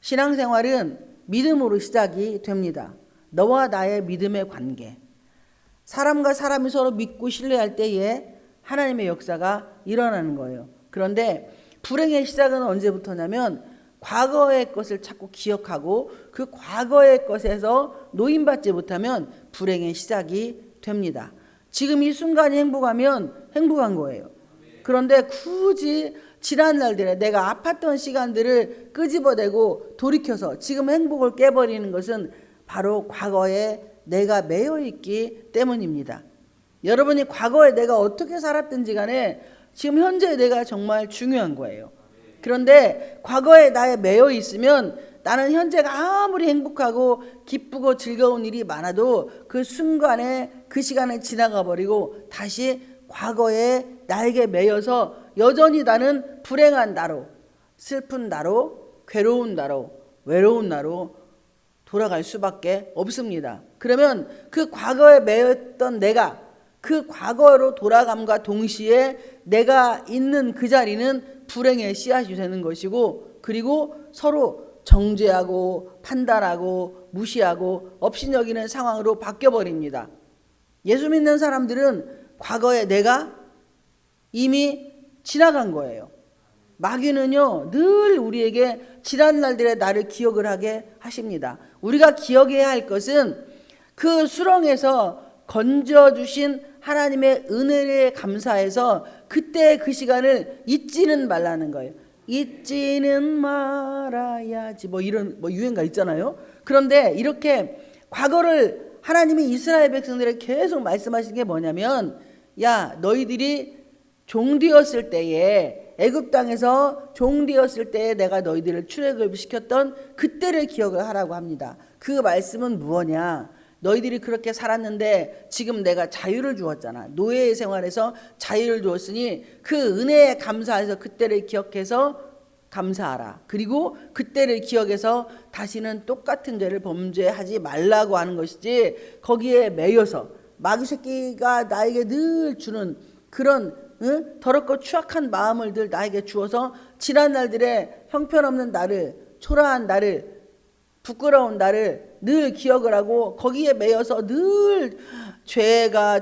신앙생활은 믿음으로 시작이 됩니다. 너와 나의 믿음의 관계. 사람과 사람이 서로 믿고 신뢰할 때에 하나님의 역사가 일어나는 거예요. 그런데 불행의 시작은 언제부터냐면 과거의 것을 자꾸 기억하고 그 과거의 것에서 노임받지 못하면 불행의 시작이 됩니다. 지금 이 순간이 행복하면 행복한 거예요. 그런데 굳이 지난 날들에 내가 아팠던 시간들을 끄집어내고 돌이켜서 지금 행복을 깨버리는 것은 바로 과거에 내가 매여 있기 때문입니다. 여러분이 과거에 내가 어떻게 살았든지 간에 지금 현재 내가 정말 중요한 거예요. 그런데 과거에 나에 매여 있으면 나는 현재가 아무리 행복하고 기쁘고 즐거운 일이 많아도 그 순간에 그 시간에 지나가 버리고 다시 과거에 나에게 매여서 여전히 나는 불행한 나로, 슬픈 나로, 괴로운 나로, 외로운 나로 돌아갈 수밖에 없습니다. 그러면 그 과거에 매였던 내가 그 과거로 돌아감과 동시에 내가 있는 그 자리는 불행의 씨앗이 되는 것이고, 그리고 서로 정죄하고 판단하고 무시하고 업신여기는 상황으로 바뀌어버립니다. 예수 믿는 사람들은 과거에 내가 이미 지나간 거예요. 마귀는요 늘 우리에게 지난 날들의 나를 기억을 하게 하십니다. 우리가 기억해야 할 것은 그 수렁에서 건져주신 하나님의 은혜에 감사해서 그때 그 시간을 잊지는 말라는 거예요. 잊지는 말아야지 이런 유행가 있잖아요. 그런데 이렇게 과거를 하나님이 이스라엘 백성들에게 계속 말씀하시는 게 뭐냐면, 야 너희들이 종되었을 때에 애굽 땅에서 종되었을 때에 내가 너희들을 출애굽 시켰던 그때를 기억을 하라고 합니다. 그 말씀은 무엇냐? 너희들이 그렇게 살았는데 지금 내가 자유를 주었잖아. 노예의 생활에서 자유를 주었으니 그 은혜에 감사해서 그때를 기억해서 감사하라. 그리고 그때를 기억해서 다시는 똑같은 죄를 범죄하지 말라고 하는 것이지, 거기에 매여서 마귀 새끼가 나에게 늘 주는 그런 더럽고 추악한 마음을 늘 나에게 주어서 지난 날들의 형편없는 나를, 초라한 나를, 부끄러운 나를 늘 기억을 하고 거기에 매여서 늘 죄가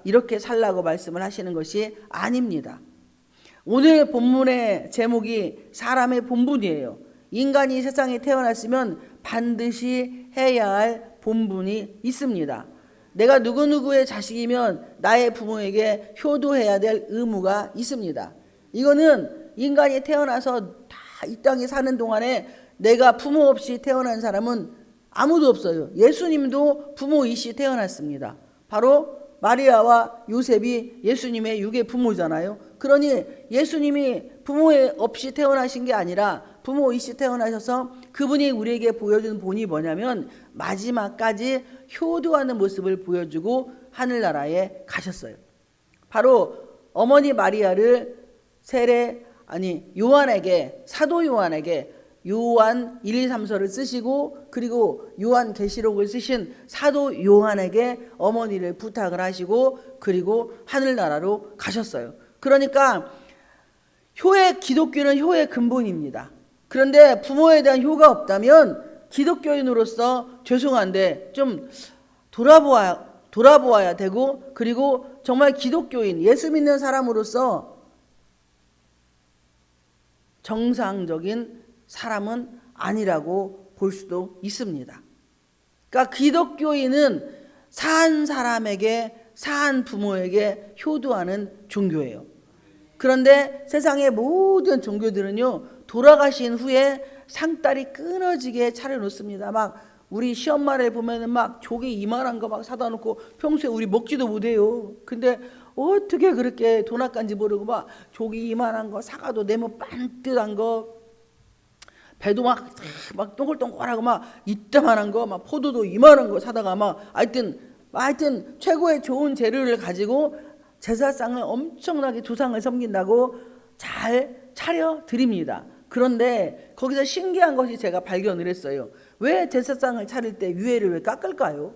이렇게 살라고 말씀을 하시는 것이 아닙니다. 오늘 본문의 제목이 사람의 본분이에요. 인간이 세상에 태어났으면 반드시 해야 할 본분이 있습니다. 내가 누구누구의 자식이면 나의 부모에게 효도해야 될 의무가 있습니다. 이거는 인간이 태어나서 다 이 땅에 사는 동안에 내가 부모 없이 태어난 사람은 아무도 없어요. 예수님도 부모이시 태어났습니다. 바로 마리아와 요셉이 예수님의 육의 부모잖아요. 그러니 예수님이 부모 없이 태어나신 게 아니라 부모이시 태어나셔서 그분이 우리에게 보여준 본이 뭐냐면 마지막까지 효도하는 모습을 보여주고 하늘나라에 가셨어요. 바로 어머니 마리아를 요한에게, 사도 요한에게 요한 1, 2, 3서를 쓰시고 그리고 요한 계시록을 쓰신 사도 요한에게 어머니를 부탁을 하시고 그리고 하늘나라로 가셨어요. 그러니까 기독교는 효의 근본입니다. 그런데 부모에 대한 효가 없다면 기독교인으로서 죄송한데 좀 돌아보아야 되고, 그리고 정말 기독교인, 예수 믿는 사람으로서 정상적인 사람은 아니라고 볼 수도 있습니다. 그러니까 기독교인은 산 사람에게, 산 부모에게 효도하는 종교예요. 그런데 세상의 모든 종교들은요 돌아가신 후에 상다리 끊어지게 차려놓습니다. 막 우리 시엄마를 보면은 막 조개 이만한 거 막 사다 놓고 평소에 우리 먹지도 못해요. 근데 어떻게 그렇게 돈 아까운지 모르고 막 조개 이만한 거, 사과도 네모 반듯한 거, 배도 막 동글동글하고 막 이따만한 거, 막 포도도 이만한 거 사다가 막 하여튼 최고의 좋은 재료를 가지고 제사상을 엄청나게 조상을 섬긴다고 잘 차려 드립니다. 그런데 거기서 신기한 것이 제가 발견을 했어요. 왜 제사상을 차릴 때 위에를 왜 깎을까요?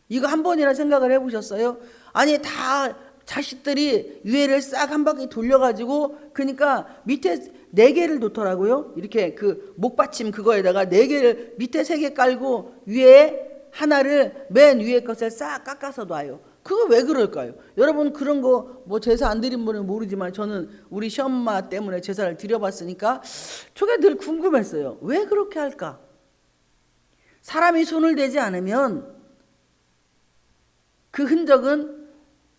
이거 한 번이나 생각을 해보셨어요? 아니 다 자식들이 위에를 싹 한 바퀴 돌려가지고 그러니까 밑에 4개를 놓더라고요. 이렇게 그 목받침 그거에다가 4개를 밑에 3개 깔고 위에 하나를 맨 위에 것을 싹 깎아서 놔요. 그거 왜 그럴까요? 여러분 그런 거 뭐 제사 안 드린 분은 모르지만 저는 우리 시엄마 때문에 제사를 드려봤으니까 저게 늘 궁금했어요. 왜 그렇게 할까? 사람이 손을 대지 않으면 그 흔적은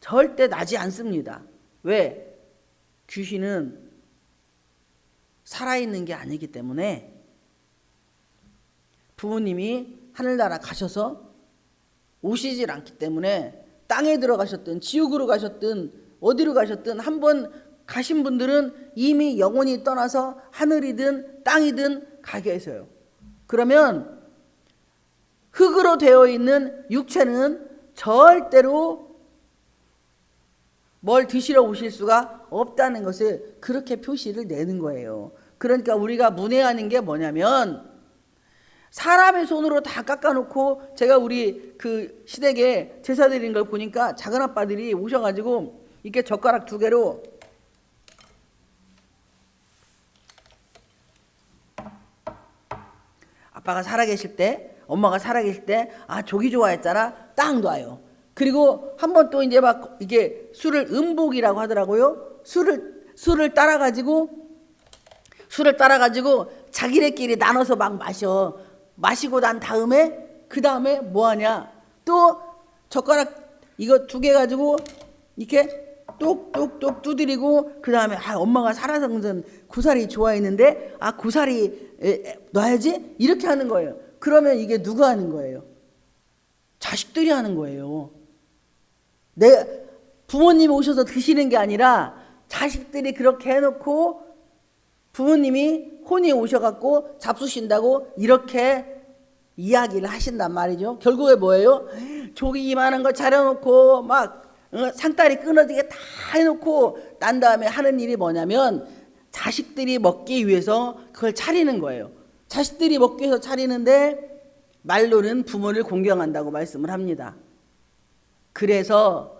절대 나지 않습니다. 왜? 귀신은 살아있는 게 아니기 때문에. 부모님이 하늘나라 가셔서 오시질 않기 때문에 땅에 들어가셨든 지옥으로 가셨든 어디로 가셨든 한번 가신 분들은 이미 영혼이 떠나서 하늘이든 땅이든 가 계세요. 그러면 흙으로 되어 있는 육체는 절대로 뭘 드시러 오실 수가 없다는 것을 그렇게 표시를 내는 거예요. 그러니까 우리가 문외하는 게 뭐냐면 사람의 손으로 다 깎아놓고 제가 우리 그 시댁에 제사 드리는 걸 보니까 작은 아빠들이 오셔가지고 이렇게 젓가락 2개로 아빠가 살아계실 때 엄마가 살아계실 때 조기 좋아했잖아 딱 놔요. 그리고 한번 또 이제 막 이게 술을 음복이라고 하더라고요. 술을 따라가지고 자기네끼리 나눠서 막 마셔. 마시고 난 다음에 그 다음에 뭐 하냐? 또 젓가락 이거 2개 가지고 이렇게 똑똑똑 두드리고 그 다음에 엄마가 살아생전 고사리 좋아했는데 고사리 놔야지 이렇게 하는 거예요. 그러면 이게 누가 하는 거예요? 자식들이 하는 거예요. 내 부모님이 오셔서 드시는 게 아니라 자식들이 그렇게 해놓고 부모님이 혼이 오셔갖고 잡수신다고 이렇게 이야기를 하신단 말이죠. 결국에 뭐예요? 조기 이만한 거 차려놓고 막 상다리 끊어지게 다 해놓고 난 다음에 하는 일이 뭐냐면 자식들이 먹기 위해서 그걸 차리는 거예요. 자식들이 먹기 위해서 차리는데 말로는 부모를 공경한다고 말씀을 합니다. 그래서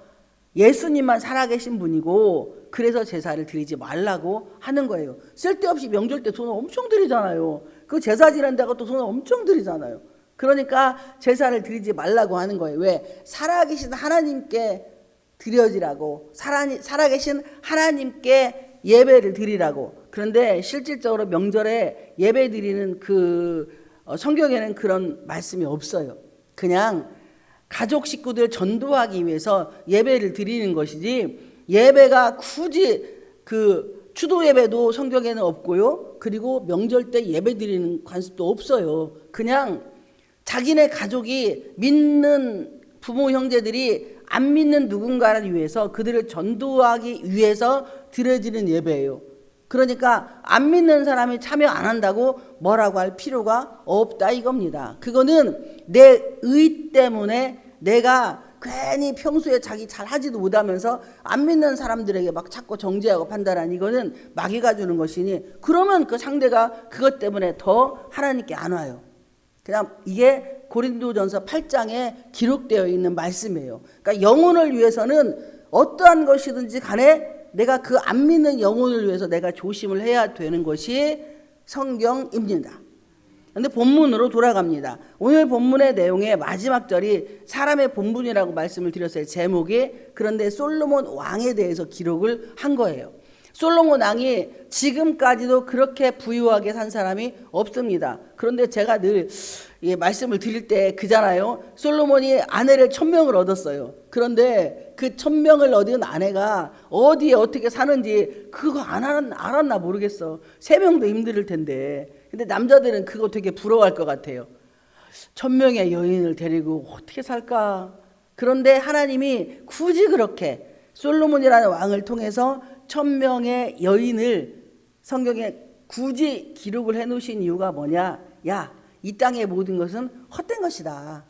예수님만 살아계신 분이고 그래서 제사를 드리지 말라고 하는 거예요. 쓸데없이 명절 때 돈을 엄청 들이잖아요. 그 제사 지낸다고 또 돈을 엄청 들이잖아요. 그러니까 제사를 드리지 말라고 하는 거예요. 왜? 살아계신 하나님께 드려지라고 살아계신 하나님께 예배를 드리라고. 그런데 실질적으로 명절에 예배 드리는 성경에는 그런 말씀이 없어요. 그냥 가족 식구들 전도하기 위해서 예배를 드리는 것이지 예배가 굳이 추도 예배도 성경에는 없고요. 그리고 명절 때 예배 드리는 관습도 없어요. 그냥 자기네 가족이 믿는 부모 형제들이 안 믿는 누군가를 위해서 그들을 전도하기 위해서 드려지는 예배예요. 그러니까 안 믿는 사람이 참여 안 한다고 뭐라고 할 필요가 없다 이겁니다. 그거는 내 의 때문에 내가 괜히 평소에 자기 잘 하지도 못하면서 안 믿는 사람들에게 막 자꾸 정죄하고 판단하는 이거는 마귀가 주는 것이니 그러면 그 상대가 그것 때문에 더 하나님께 안 와요. 그냥 이게 고린도전서 8장에 기록되어 있는 말씀이에요. 그러니까 영혼을 위해서는 어떠한 것이든지 간에 내가 그 안 믿는 영혼을 위해서 내가 조심을 해야 되는 것이 성경입니다. 그런데 본문으로 돌아갑니다. 오늘 본문의 내용의 마지막 절이 사람의 본분이라고 말씀을 드렸어요. 제목이. 그런데 솔로몬 왕에 대해서 기록을 한 거예요. 솔로몬 왕이 지금까지도 그렇게 부유하게 산 사람이 없습니다. 그런데 제가 늘 말씀을 드릴 때 그잖아요. 솔로몬이 아내를 1000명을 얻었어요. 그런데 그 1000명을 얻은 아내가 어디에 어떻게 사는지 그거 안 알았나 모르겠어. 3명도 힘들 텐데. 근데 남자들은 그거 되게 부러워할 것 같아요. 1000명의 여인을 데리고 어떻게 살까? 그런데 하나님이 굳이 그렇게 솔로몬이라는 왕을 통해서 1000명의 여인을 성경에 굳이 기록을 해놓으신 이유가 뭐냐? 야, 이 땅의 모든 것은 헛된 것이다.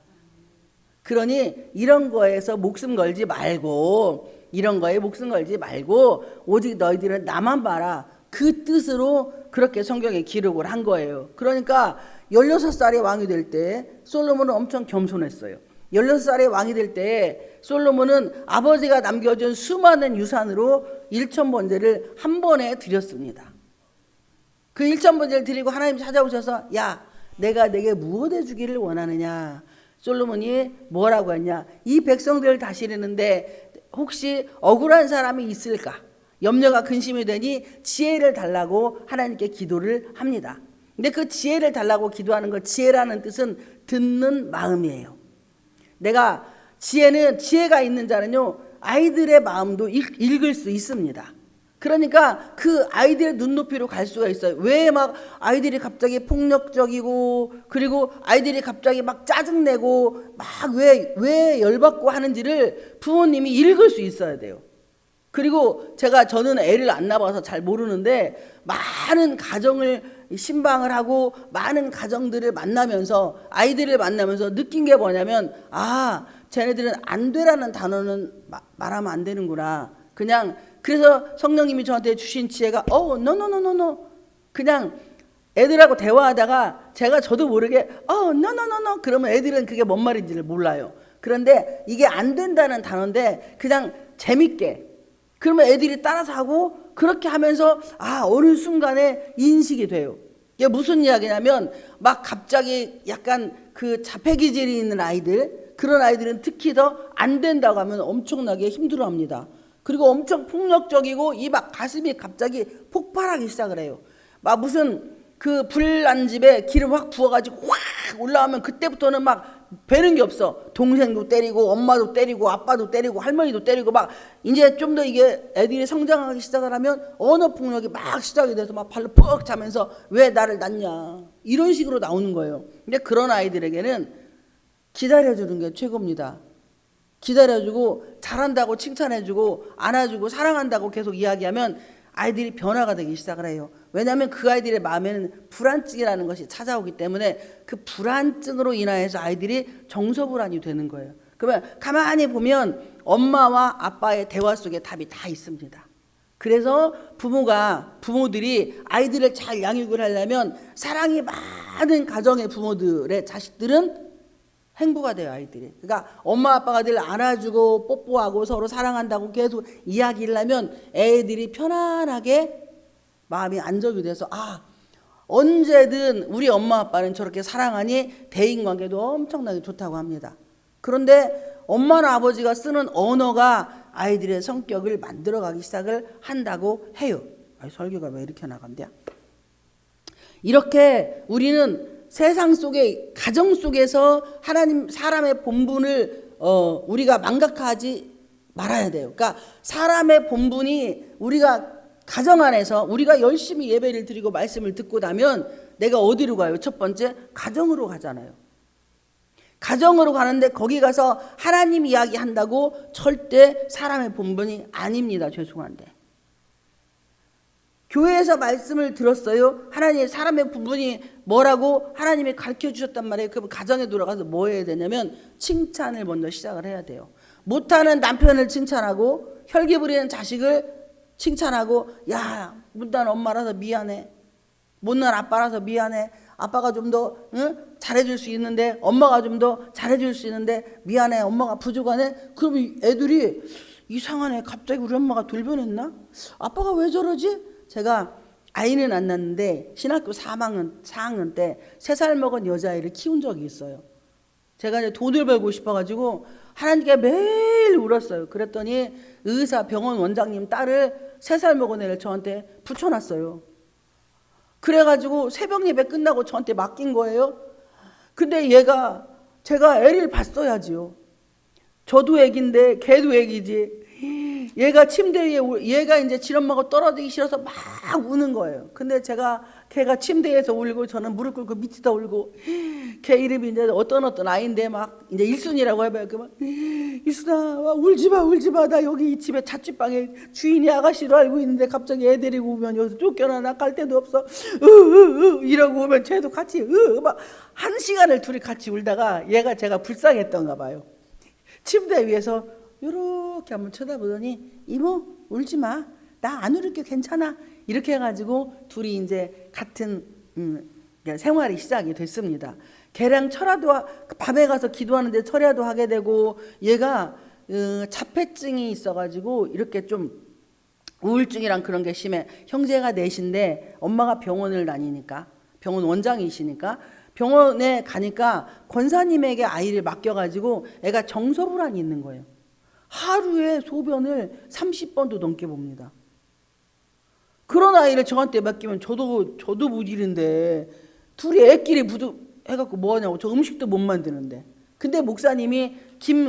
그러니 이런 거에서 목숨 걸지 말고 이런 거에 목숨 걸지 말고 오직 너희들은 나만 봐라. 그 뜻으로 그렇게 성경에 기록을 한 거예요. 그러니까 16살의 왕이 될 때 솔로몬은 엄청 겸손했어요. 16살에 왕이 될 때 솔로몬은 아버지가 남겨준 수많은 유산으로 1,000번제를 한 번에 드렸습니다. 그 1,000번제를 드리고 하나님 찾아오셔서 야, 내가 내게 무엇 해주기를 원하느냐. 솔로몬이 뭐라고 했냐. 이 백성들을 다스리는데 혹시 억울한 사람이 있을까. 염려가 근심이 되니 지혜를 달라고 하나님께 기도를 합니다. 근데 그 지혜를 달라고 기도하는 것, 지혜라는 뜻은 듣는 마음이에요. 내가 지혜가 있는 자는요, 아이들의 마음도 읽을 수 있습니다. 그러니까 그 아이들의 눈높이로 갈 수가 있어요. 왜 막 아이들이 갑자기 폭력적이고, 그리고 아이들이 갑자기 막 짜증내고 막 왜 열받고 하는지를 부모님이 읽을 수 있어야 돼요. 그리고 저는 애를 안 낳아서 잘 모르는데 많은 가정을 신방을 하고 많은 가정들을 만나면서 아이들을 만나면서 느낀 게 뭐냐면 쟤네들은 안 되라는 단어는 말하면 안 되는구나. 그래서 성령님이 저한테 주신 지혜가 no. 그냥 애들하고 대화하다가 저도 모르게 no. 그러면 애들은 그게 뭔 말인지를 몰라요. 그런데 이게 안 된다는 단어인데 그냥 재밌게 그러면 애들이 따라서 하고 그렇게 하면서 어느 순간에 인식이 돼요. 이게 무슨 이야기냐면 막 갑자기 약간 그 자폐기질이 있는 아이들, 그런 아이들은 특히 더 안 된다고 하면 엄청나게 힘들어합니다. 그리고 엄청 폭력적이고 이 막 가슴이 갑자기 폭발하기 시작을 해요. 막 무슨 그 불난 집에 기름 확 부어가지고 확 올라오면 그때부터는 막 배는 게 없어. 동생도 때리고 엄마도 때리고 아빠도 때리고 할머니도 때리고 막 이제 좀 더 이게 애들이 성장하기 시작을 하면 언어 폭력이 막 시작이 돼서 막 발로 퍽 차면서 왜 나를 낳냐 이런 식으로 나오는 거예요. 근데 그런 아이들에게는 기다려주는 게 최고입니다. 기다려주고 잘한다고 칭찬해주고 안아주고 사랑한다고 계속 이야기하면 아이들이 변화가 되기 시작을 해요. 왜냐하면 그 아이들의 마음에는 불안증이라는 것이 찾아오기 때문에 그 불안증으로 인하여서 아이들이 정서불안이 되는 거예요. 그러면 가만히 보면 엄마와 아빠의 대화 속에 답이 다 있습니다. 그래서 부모들이 아이들을 잘 양육을 하려면 사랑이 많은 가정의 부모들의 자식들은 행복가 돼요, 아이들이. 그러니까 엄마 아빠가 늘 안아주고 뽀뽀하고 서로 사랑한다고 계속 이야기를 하면 애들이 편안하게 마음이 안정이 돼서 언제든 우리 엄마 아빠는 저렇게 사랑하니 대인관계도 엄청나게 좋다고 합니다. 그런데 엄마나 아버지가 쓰는 언어가 아이들의 성격을 만들어가기 시작을 한다고 해요. 설교가 왜 이렇게 나간대요? 이렇게 우리는 세상 속에 가정 속에서 하나님 사람의 본분을 우리가 망각하지 말아야 돼요. 그러니까 사람의 본분이 우리가 가정 안에서 우리가 열심히 예배를 드리고 말씀을 듣고 나면 내가 어디로 가요? 첫 번째 가정으로 가잖아요. 가정으로 가는데 거기 가서 하나님 이야기 한다고 절대 사람의 본분이 아닙니다. 죄송한데. 교회에서 말씀을 들었어요. 하나님 사람의 본분이 뭐라고 하나님이 가르쳐 주셨단 말이에요. 그럼 가정에 돌아가서 뭐 해야 되냐면 칭찬을 먼저 시작을 해야 돼요. 못하는 남편을 칭찬하고 혈기 부리는 자식을 칭찬하고 야, 못난 엄마라서 미안해. 못난 아빠라서 미안해. 아빠가 좀 더 잘해줄 수 있는데 엄마가 좀 더 잘해줄 수 있는데 미안해. 엄마가 부족하네. 그럼 애들이 이상하네. 갑자기 우리 엄마가 돌변했나? 아빠가 왜 저러지? 제가 아이는 안 낳는데 신학교 4학년 때 3살 먹은 여자아이를 키운 적이 있어요. 제가 이제 돈을 벌고 싶어가지고 하나님께 매일 울었어요. 그랬더니 병원 원장님 딸을 3살 먹은 애를 저한테 붙여놨어요. 그래가지고 새벽 예배 끝나고 저한테 맡긴 거예요. 근데 제가 애를 봤어야지요. 저도 애기인데 걔도 애기지. 얘가 침대 위에 얘가 이제 지엄마가 떨어지기 싫어서 막 우는 거예요. 근데 걔가 침대에서 울고 저는 무릎 꿇고 밑에다 울고 걔 이름이 이제 어떤 아이인데 막 이제 일순이라고 해봐요. 그만 일순아 울지 마 나 여기 이 집에 자취방에 주인이 아가씨로 알고 있는데 갑자기 애 데리고 오면 여기서 쫓겨나 나 갈 데도 없어 이러고 오면 쟤도 같이 막 1시간을 둘이 같이 울다가 제가 불쌍했던가 봐요. 침대 위에서 이렇게 한번 쳐다보더니 이모 울지 마. 나 안 울을게 괜찮아. 이렇게 해가지고 둘이 이제 같은 생활이 시작이 됐습니다. 걔랑 철야도 밤에 가서 기도하는데 철야도 하게 되고 얘가 자폐증이 있어가지고 이렇게 좀 우울증이랑 그런 게 심해. 형제가 넷인데 엄마가 병원을 다니니까 병원 원장이시니까 병원에 가니까 권사님에게 아이를 맡겨가지고 애가 정서불안이 있는 거예요. 하루에 소변을 30번도 넘게 봅니다. 그런 아이를 저한테 맡기면 저도 무질인데 둘이 애끼리 해갖고 뭐하냐고. 저 음식도 못 만드는데. 근데 목사님이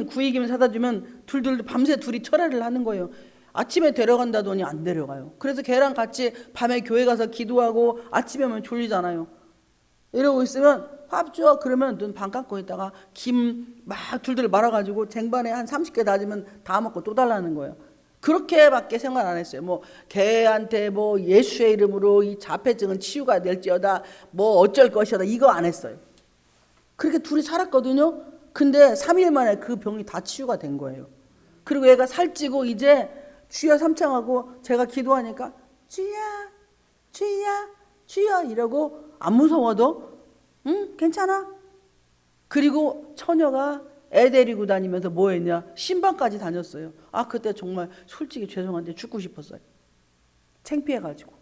구이김 사다 주면 둘 밤새 둘이 철야를 하는 거예요. 아침에 데려간다더니 안 데려가요. 그래서 걔랑 같이 밤에 교회 가서 기도하고 아침에 오면 졸리잖아요. 이러고 있으면 밥 줘. 그러면 눈 반 감고 있다가 김 막 둘 말아가지고 쟁반에 한 30개 다지면 다 먹고 또 달라는 거예요. 그렇게밖에 생각 안 했어요. 뭐 걔한테 뭐 예수의 이름으로 이 자폐증은 치유가 될지어다 뭐 어쩔 것이다 이거 안 했어요. 그렇게 둘이 살았거든요. 근데 3일 만에 그 병이 다 치유가 된 거예요. 그리고 얘가 살찌고 이제 주여 삼창하고 제가 기도하니까 주여 주여 주여 이러고 안 무서워도 응 괜찮아. 그리고 처녀가 애 데리고 다니면서 뭐 했냐 신방까지 다녔어요. 아 그때 정말 솔직히 죄송한데 죽고 싶었어요. 창피해가지고.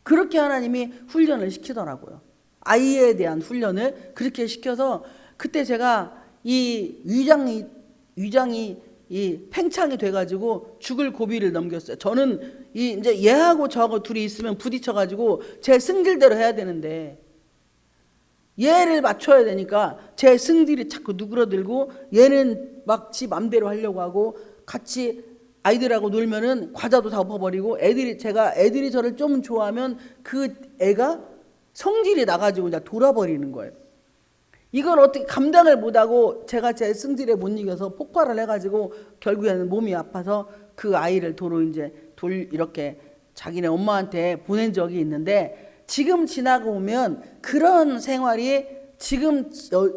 그렇게 하나님이 훈련을 시키더라고요. 아이에 대한 훈련을 그렇게 시켜서 그때 제가 이 위장이 이 팽창이 돼가지고 죽을 고비를 넘겼어요. 저는 이제 얘하고 저하고 둘이 있으면 부딪혀가지고 제 승질대로 해야 되는데 얘를 맞춰야 되니까 제 승질이 자꾸 누그러들고 얘는 막 지 맘대로 하려고 하고 같이 아이들하고 놀면은 과자도 다 엎어버리고 애들이 저를 좀 좋아하면 그 애가 성질이 나가지고 그냥 돌아버리는 거예요. 이걸 어떻게 감당을 못하고 제가 제 승질에 못 이겨서 폭발을 해가지고 결국에는 몸이 아파서 그 아이를 도로 이제 이렇게 자기네 엄마한테 보낸 적이 있는데 지금 지나고 보면 그런 생활이 지금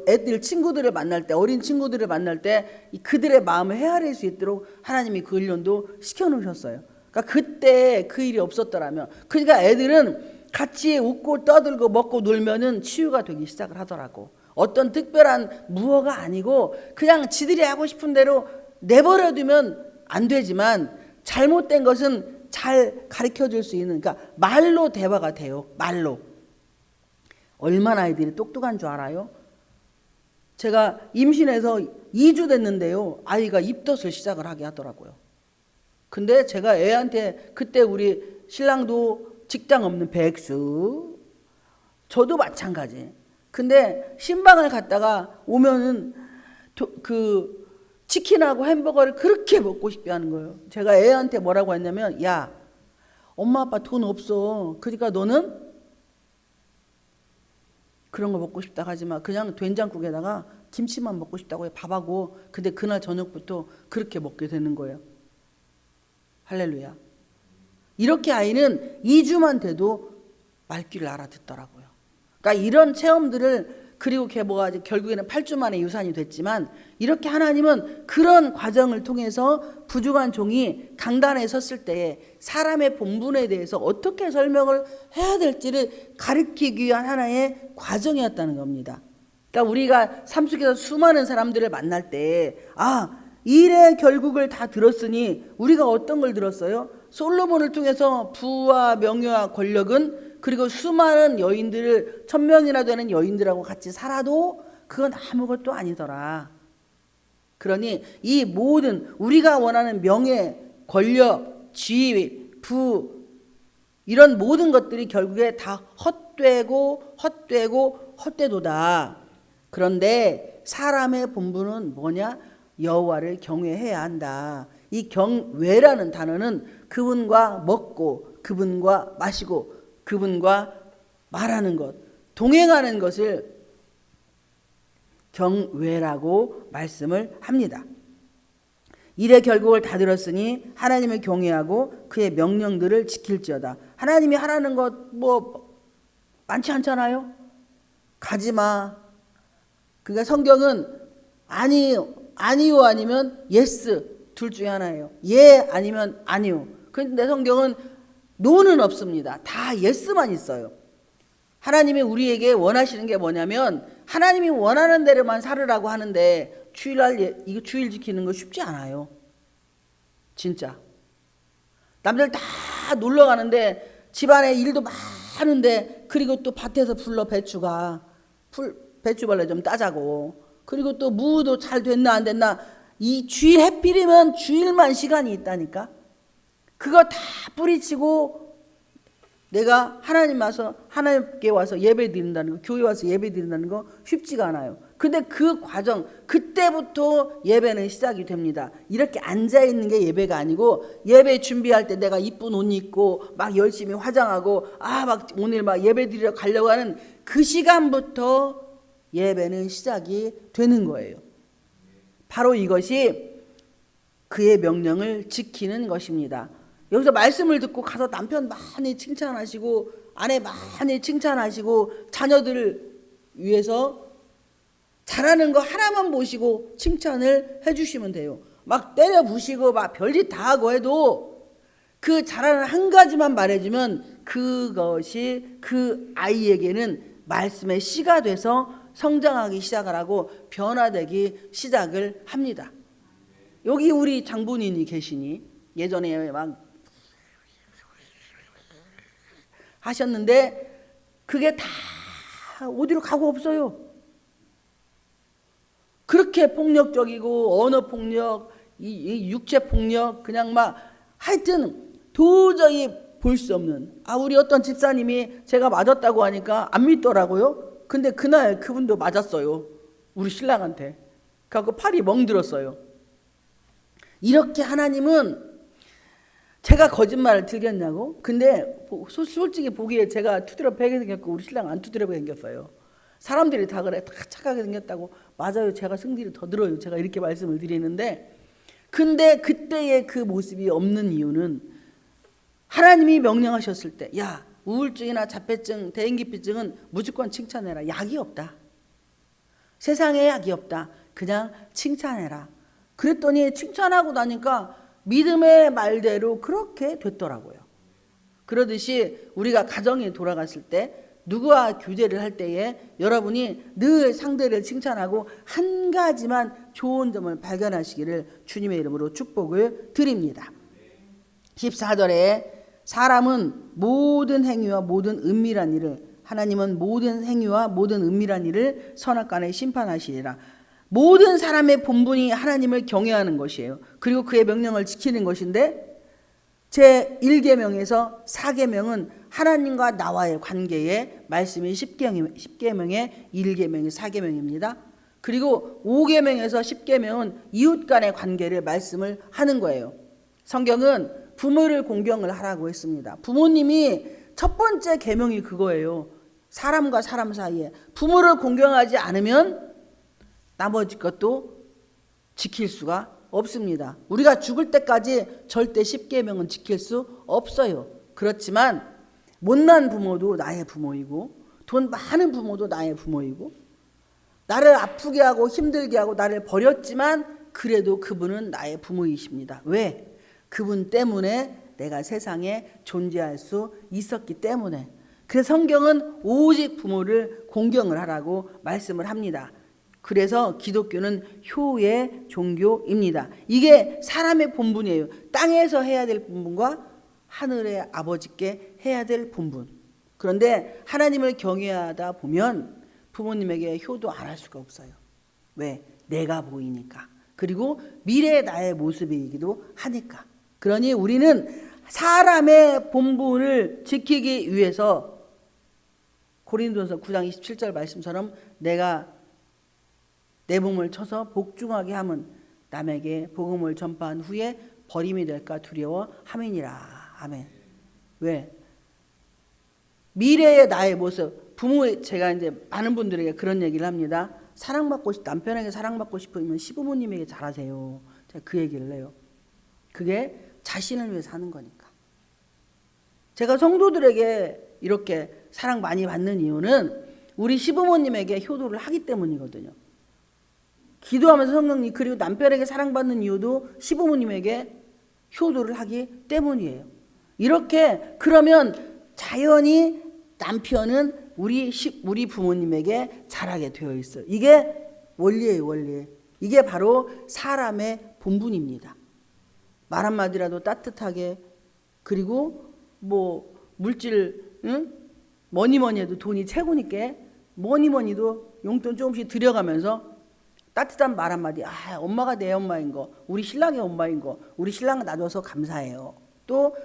애들 친구들을 만날 때 어린 친구들을 만날 때 그들의 마음을 헤아릴 수 있도록 하나님이 그 훈련도 시켜놓으셨어요. 그러니까 그때 그 일이 없었더라면 그러니까 애들은 같이 웃고 떠들고 먹고 놀면은 치유가 되기 시작을 하더라고. 어떤 특별한 무어가 아니고 그냥 지들이 하고 싶은 대로 내버려두면 안 되지만 잘못된 것은 잘 가르쳐 줄 수 있는 그러니까 말로 대화가 돼요. 말로. 얼마나 아이들이 똑똑한 줄 알아요? 제가 임신해서 2주 됐는데요. 아이가 입덧을 시작을 하게 하더라고요. 근데 제가 애한테 그때 우리 신랑도 직장 없는 백수 저도 마찬가지. 근데 신방을 갔다가 오면은 그 치킨하고 햄버거를 그렇게 먹고 싶게 하는 거예요. 제가 애한테 뭐라고 했냐면 야 엄마 아빠 돈 없어. 그러니까 너는 그런 거 먹고 싶다 하지 마. 그냥 된장국에다가 김치만 먹고 싶다고 해. 밥하고. 근데 그날 저녁부터 그렇게 먹게 되는 거예요. 할렐루야. 이렇게 아이는 2주만 돼도 말귀를 알아듣더라고요. 그러니까 이런 체험들을 그리고 걔 결국에는 8주 만에 유산이 됐지만 이렇게 하나님은 그런 과정을 통해서 부족한 종이 강단에 섰을 때에 사람의 본분에 대해서 어떻게 설명을 해야 될지를 가르치기 위한 하나의 과정이었다는 겁니다. 그러니까 우리가 삶 속에서 수많은 사람들을 만날 때 일의 결국을 다 들었으니 우리가 어떤 걸 들었어요? 솔로몬을 통해서 부와 명예와 권력은 그리고 수많은 여인들을 1000명이나 되는 여인들하고 같이 살아도 그건 아무것도 아니더라. 그러니 이 모든 우리가 원하는 명예, 권력, 지위, 부 이런 모든 것들이 결국에 다 헛되도다. 그런데 사람의 본분은 뭐냐? 여호와를 경외해야 한다. 이 경외라는 단어는 그분과 먹고 그분과 마시고 그분과 말하는 것, 동행하는 것을 경외라고 말씀을 합니다. 일의 결국을 다 들었으니 하나님을 경외하고 그의 명령들을 지킬지어다. 하나님이 하라는 것 많지 않잖아요. 가지마. 그러니까 성경은 아니요 아니면 예스 둘 중에 하나예요. 예 아니면 아니요. 그런데 성경은 노는 없습니다. 다 예스만 있어요. 하나님이 우리에게 원하시는 게 뭐냐면 하나님이 원하는 대로만 살으라고 하는데 이거 주일 지키는 거 쉽지 않아요. 진짜. 남들 다 놀러 가는데 집안에 일도 많은데 그리고 또 밭에서 불러 배추벌레 좀 따자고 그리고 또 무도 잘 됐나 안 됐나 이 주일 해필이면 주일만 시간이 있다니까. 그거 다 뿌리치고 내가 하나님께 와서 예배 드린다는 거, 교회 와서 예배 드린다는 거 쉽지가 않아요. 근데 그 과정, 그때부터 예배는 시작이 됩니다. 이렇게 앉아있는 게 예배가 아니고 예배 준비할 때 내가 이쁜 옷 입고 막 열심히 화장하고 막 오늘 막 예배 드리러 가려고 하는 그 시간부터 예배는 시작이 되는 거예요. 바로 이것이 그의 명령을 지키는 것입니다. 여기서 말씀을 듣고 가서 남편 많이 칭찬하시고 아내 많이 칭찬하시고 자녀들을 위해서 잘하는 거 하나만 보시고 칭찬을 해주시면 돼요. 막 때려 부시고 막 별짓 다 하고 해도 그 잘하는 한 가지만 말해주면 그것이 그 아이에게는 말씀의 씨가 돼서 성장하기 시작을 하고 변화되기 시작을 합니다. 여기 우리 장본인이 계시니 예전에 막 하셨는데 그게 다 어디로 가고 없어요. 그렇게 폭력적이고 언어폭력, 이 육체폭력 그냥 막 하여튼 도저히 볼 수 없는 우리 어떤 집사님이 제가 맞았다고 하니까 안 믿더라고요. 근데 그날 그분도 맞았어요. 우리 신랑한테. 그래서 팔이 멍들었어요. 이렇게 하나님은 제가 거짓말을 들겠냐고? 근데 솔직히 보기에 제가 투드럽게 생겼고 우리 신랑 안 투드럽게 생겼어요. 사람들이 다 그래. 다 착하게 생겼다고. 맞아요. 제가 승질이 더 들어요. 제가 이렇게 말씀을 드리는데 근데 그때의 그 모습이 없는 이유는 하나님이 명령하셨을 때 야 우울증이나 자폐증, 대인기피증은 무조건 칭찬해라. 약이 없다. 세상에 약이 없다. 그냥 칭찬해라. 그랬더니 칭찬하고 나니까 믿음의 말대로 그렇게 됐더라고요. 그러듯이 우리가 가정에 돌아갔을 때 누구와 교제를 할 때에 여러분이 늘 상대를 칭찬하고 한 가지만 좋은 점을 발견하시기를 주님의 이름으로 축복을 드립니다. 14절에 사람은 모든 행위와 모든 은밀한 일을 하나님은 모든 행위와 모든 은밀한 일을 선악간에 심판하시리라. 모든 사람의 본분이 하나님을 경외하는 것이에요. 그리고 그의 명령을 지키는 것인데 제1계명에서 4계명은 하나님과 나와의 관계의 말씀이 10계명의 1계명이 4계명입니다. 그리고 5계명에서 10계명은 이웃 간의 관계를 말씀을 하는 거예요. 성경은 부모를 공경을 하라고 했습니다. 부모님이 첫 번째 계명이 그거예요. 사람과 사람 사이에 부모를 공경하지 않으면 나머지 것도 지킬 수가 없습니다. 우리가 죽을 때까지 절대 10계명은 지킬 수 없어요. 그렇지만 못난 부모도 나의 부모이고 돈 많은 부모도 나의 부모이고 나를 아프게 하고 힘들게 하고 나를 버렸지만 그래도 그분은 나의 부모이십니다. 왜? 그분 때문에 내가 세상에 존재할 수 있었기 때문에. 그래서 성경은 오직 부모를 공경을 하라고 말씀을 합니다. 그래서 기독교는 효의 종교입니다. 이게 사람의 본분이에요. 땅에서 해야 될 본분과 하늘의 아버지께 해야 될 본분. 그런데 하나님을 경외하다 보면 부모님에게 효도 안 할 수가 없어요. 왜? 내가 보이니까. 그리고 미래의 나의 모습이기도 하니까. 그러니 우리는 사람의 본분을 지키기 위해서 고린도전서 9장 27절 말씀처럼 내가 내 몸을 쳐서 복종하게 함은 남에게 복음을 전파한 후에 버림이 될까 두려워 함이니라. 아멘. 왜? 미래의 나의 모습. 제가 이제 많은 분들에게 그런 얘기를 합니다. 남편에게 사랑받고 싶으면 시부모님에게 잘하세요. 제가 그 얘기를 해요. 그게 자신을 위해서 하는 거니까. 제가 성도들에게 이렇게 사랑 많이 받는 이유는 우리 시부모님에게 효도를 하기 때문이거든요. 기도하면서 성령님 그리고 남편에게 사랑받는 이유도 시부모님에게 효도를 하기 때문이에요. 이렇게 그러면 자연히 남편은 우리 부모님에게 잘하게 되어 있어요. 이게 원리예요, 원리. 이게 바로 사람의 본분입니다. 말 한마디라도 따뜻하게, 그리고 뭐 물질, 뭐니 해도 돈이 최고니까 뭐니도 용돈 조금씩 들여가면서 따뜻한 말 한마디, 엄마가 내 엄마인 거, 우리 신랑의 엄마인 거, 우리 신랑 놔줘서 감사해요. 또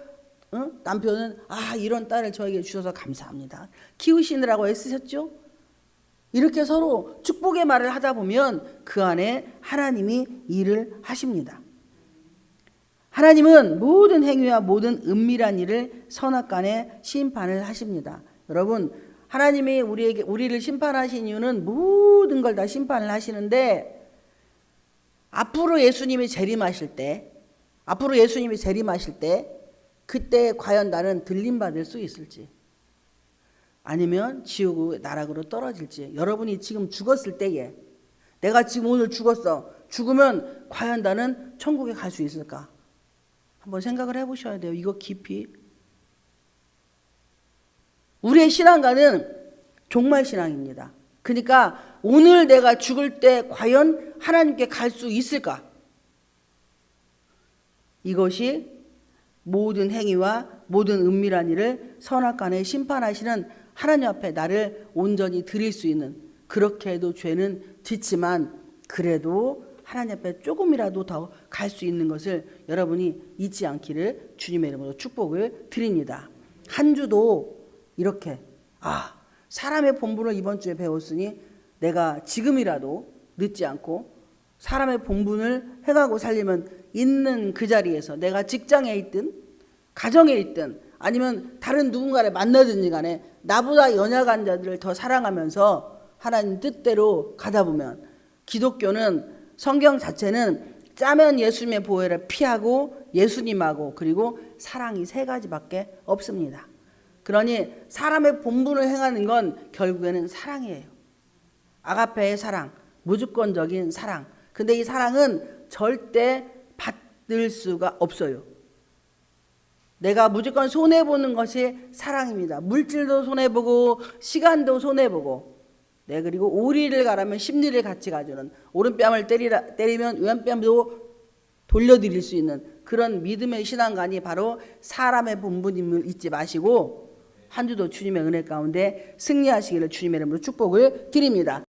남편은 이런 딸을 저에게 주셔서 감사합니다. 키우시느라고 애쓰셨죠? 이렇게 서로 축복의 말을 하다 보면 그 안에 하나님이 일을 하십니다. 하나님은 모든 행위와 모든 은밀한 일을 선악간에 심판을 하십니다. 여러분, 하나님이 우리를 심판하신 이유는 모든 걸 다 심판을 하시는데, 앞으로 예수님이 재림하실 때 그때 과연 나는 들림받을 수 있을지, 아니면 지옥의 나락으로 떨어질지. 여러분이 지금 죽었을 때에, 내가 지금 오늘 죽었어. 죽으면 과연 나는 천국에 갈 수 있을까? 한번 생각을 해보셔야 돼요. 이거 깊이. 우리의 신앙가는 종말 신앙입니다. 그러니까 오늘 내가 죽을 때 과연 하나님께 갈 수 있을까? 이것이 모든 행위와 모든 은밀한 일을 선악간에 심판하시는 하나님 앞에 나를 온전히 드릴 수 있는, 그렇게 해도 죄는 짓지만 그래도 하나님 앞에 조금이라도 더 갈 수 있는 것을 여러분이 잊지 않기를 주님의 이름으로 축복을 드립니다. 한 주도 이렇게 사람의 본분을 이번 주에 배웠으니 내가 지금이라도 늦지 않고 사람의 본분을 행하고 살리면 있는 그 자리에서, 내가 직장에 있든 가정에 있든 아니면 다른 누군가를 만나든지 간에 나보다 연약한 자들을 더 사랑하면서 하나님 뜻대로 가다 보면, 기독교는, 성경 자체는 짜면 예수님의 보혈을 피하고 예수님하고 그리고 사랑이 세 가지밖에 없습니다. 그러니 사람의 본분을 행하는 건 결국에는 사랑이에요. 아가페의 사랑, 무조건적인 사랑. 근데 이 사랑은 절대 받을 수가 없어요. 내가 무조건 손해보는 것이 사랑입니다. 물질도 손해보고 시간도 손해보고, 그리고 오리를 가라면 십리를 같이 가주는, 오른뺨을 때리면 왼뺨도 돌려드릴 수 있는 그런 믿음의 신앙관이 바로 사람의 본분임을 잊지 마시고 한 주도 주님의 은혜 가운데 승리하시기를 주님의 이름으로 축복을 드립니다.